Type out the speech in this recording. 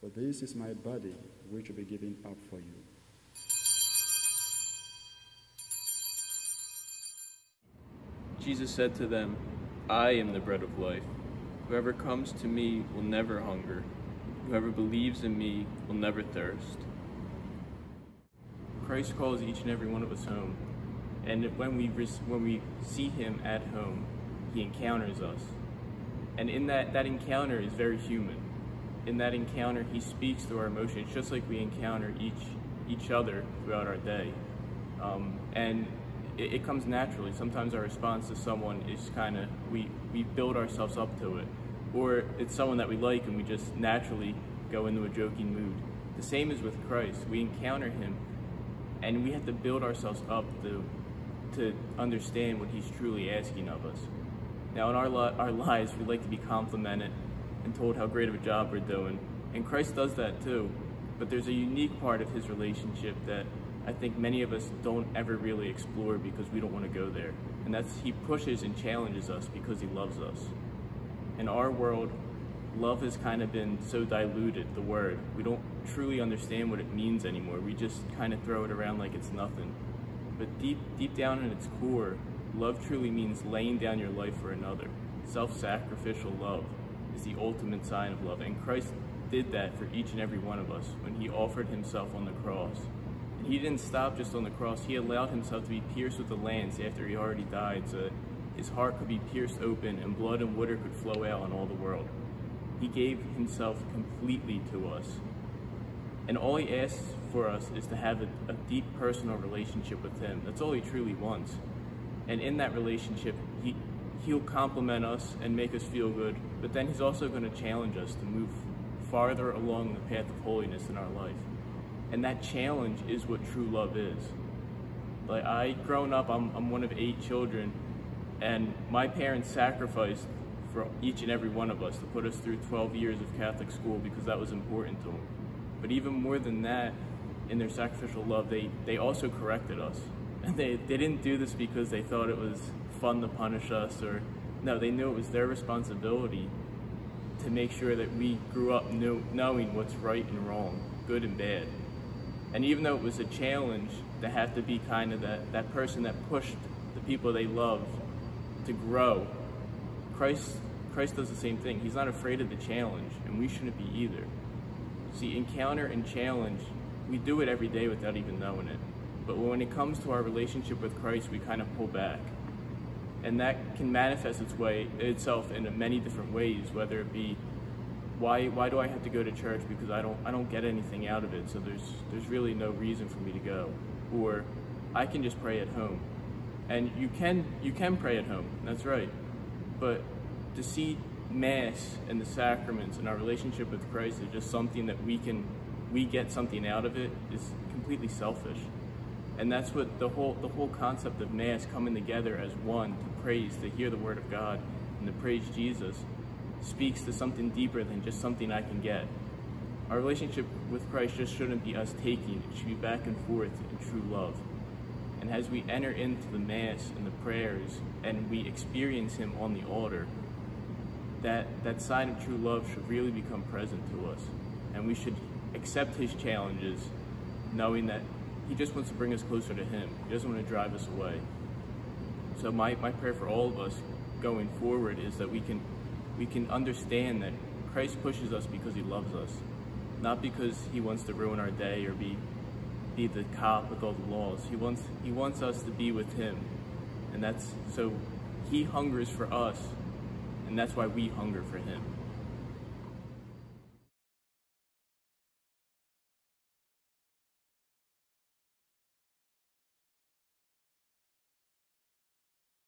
For this is my body, which will be given up for you. Jesus said to them, I am the bread of life. Whoever comes to me will never hunger. Whoever believes in me will never thirst. Christ calls each and every one of us home. And when we see him at home, he encounters us. And in that encounter is very human. In that encounter, he speaks through our emotions, just like we encounter each other throughout our day. And it comes naturally. Sometimes our response to someone is kind of, we build ourselves up to it. Or it's someone that we like and we just naturally go into a joking mood. The same is with Christ. We encounter him and we have to build ourselves up to understand what he's truly asking of us. Now in our lives, we like to be complimented and told how great of a job we're doing. And Christ does that too. But there's a unique part of his relationship that I think many of us don't ever really explore because we don't want to go there. And that's, he pushes and challenges us because he loves us. In our world, love has kind of been so diluted, the word. We don't truly understand what it means anymore. We just kind of throw it around like it's nothing. But deep down in its core, love truly means laying down your life for another. Self-sacrificial love is the ultimate sign of love. And Christ did that for each and every one of us when he offered himself on the cross. And he didn't stop just on the cross. He allowed himself to be pierced with a lance after he already died, so that his heart could be pierced open and blood and water could flow out on all the world. He gave himself completely to us. And all he asks for us is to have a deep personal relationship with him. That's all he truly wants. And in that relationship, he'll compliment us and make us feel good, but then he's also going to challenge us to move farther along the path of holiness in our life. And that challenge is what true love is. Like growing up, I'm one of 8 children, and my parents sacrificed for each and every one of us to put us through 12 years of Catholic school because that was important to them. But even more than that, in their sacrificial love, they also corrected us. And they didn't do this because they thought it was fun to punish us, or no, they knew it was their responsibility to make sure that we grew up knowing what's right and wrong, good and bad. And even though it was a challenge to have to be kind of that person that pushed the people they loved to grow, Christ does the same thing. He's not afraid of the challenge, and we shouldn't be either. See, encounter and challenge, we do it every day without even knowing it. But when it comes to our relationship with Christ, we kind of pull back. And that can manifest itself in many different ways, whether it be, why do I have to go to church because I don't get anything out of it, so there's really no reason for me to go. Or I can just pray at home. And you can pray at home, that's right. But to see Mass and the sacraments and our relationship with Christ is just something that we get something out of it is completely selfish. And that's what the whole concept of Mass, coming together as one to praise, to hear the Word of God, and to praise Jesus, speaks to something deeper than just something I can get. Our relationship with Christ just shouldn't be us taking, it should be back and forth in true love. And as we enter into the Mass and the prayers, and we experience him on the altar, that sign of true love should really become present to us. And we should accept his challenges, knowing that he just wants to bring us closer to him. He doesn't want to drive us away. So my prayer for all of us going forward is that we can understand that Christ pushes us because he loves us, not because he wants to ruin our day or be the cop with all the laws. He wants us to be with him. And so he hungers for us, and that's why we hunger for him.